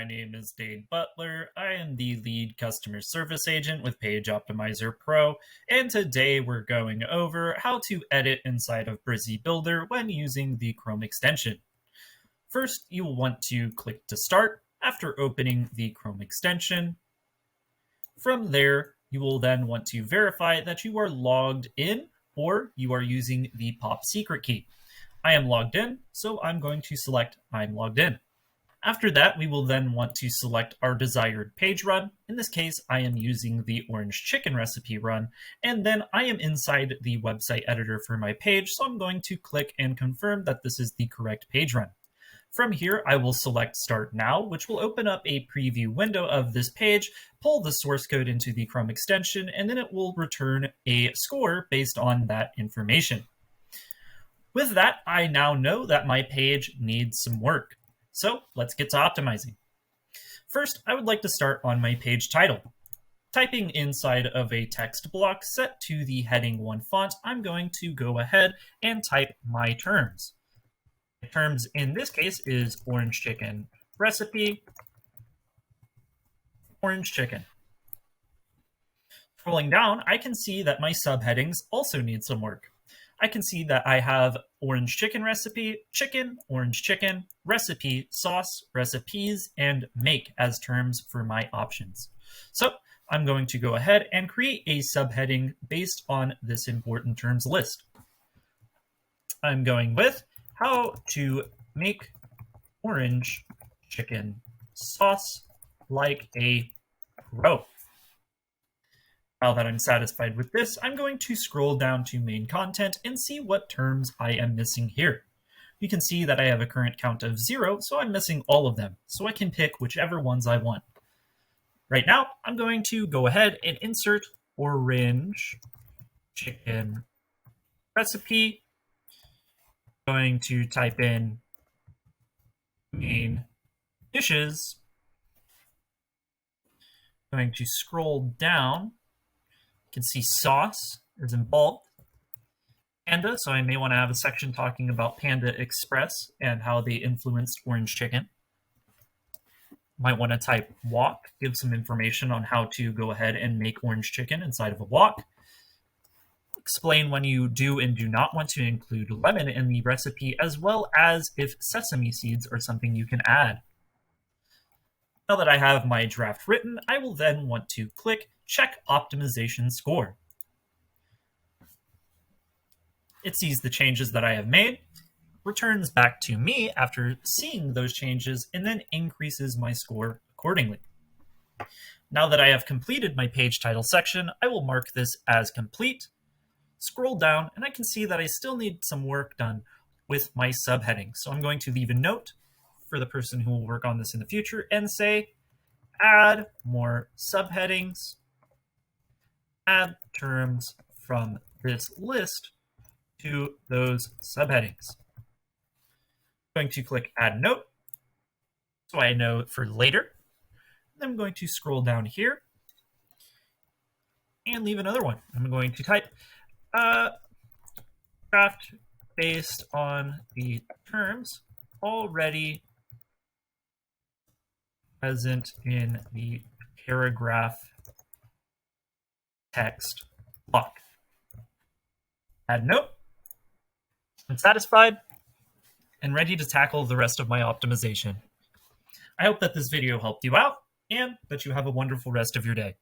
my name is Dane Butler. I am the lead customer service agent with Page Optimizer Pro, and today we're going over how to edit inside of Brizy Builder when using the Chrome extension. First, you will want to click to start after opening the Chrome extension. From there, you will then want to verify that you are logged in or you are using the POP secret key. I am logged in, so I'm going to select I'm logged in. After that, we will then want to select our desired page run. In this case, I am using the orange chicken recipe run, and then I am inside the website editor for my page, so I'm going to click and confirm that this is the correct page run. From here, I will select Start Now, which will open up a preview window of this page, pull the source code into the Chrome extension, and then it will return a score based on that information. With that, I now know that my page needs some work. So let's get to optimizing. First, I would like to start on my page title. Typing inside of a text block set to the heading 1 font, I'm going to go ahead and type my terms. My terms in this case is orange chicken recipe, orange chicken. Scrolling down, I can see that my subheadings also need some work. I can see that I have orange chicken recipe, chicken, orange chicken, recipe, sauce, recipes, and make as terms for my options. So I'm going to go ahead and create a subheading based on this important terms list. I'm going with how to make orange chicken sauce like a pro. Now that I'm satisfied with this, I'm going to scroll down to main content and see what terms I am missing here. You can see that I have a current count of 0, so I'm missing all of them, so I can pick whichever ones I want. Right now, I'm going to go ahead and insert orange chicken recipe. I'm going to type in main dishes. I'm going to scroll down. You can see sauce is involved. Panda, so I may want to have a section talking about Panda Express and how they influenced orange chicken. Might want to type wok, give some information on how to go ahead and make orange chicken inside of a wok. Explain when you do and do not want to include lemon in the recipe, as well as if sesame seeds are something you can add. Now that I have my draft written, I will then want to click Check Optimization Score. It sees the changes that I have made, returns back to me after seeing those changes, and then increases my score accordingly. Now that I have completed my page title section, I will mark this as complete, scroll down, and I can see that I still need some work done with my subheading. So I'm going to leave a note for the person who will work on this in the future and say, add more subheadings, add terms from this list to those subheadings. I'm going to click add note so I know for later. I'm going to scroll down here and leave another one. I'm going to type draft based on the terms already present in the paragraph text block. Add note. I'm satisfied and ready to tackle the rest of my optimization. I hope that this video helped you out and that you have a wonderful rest of your day.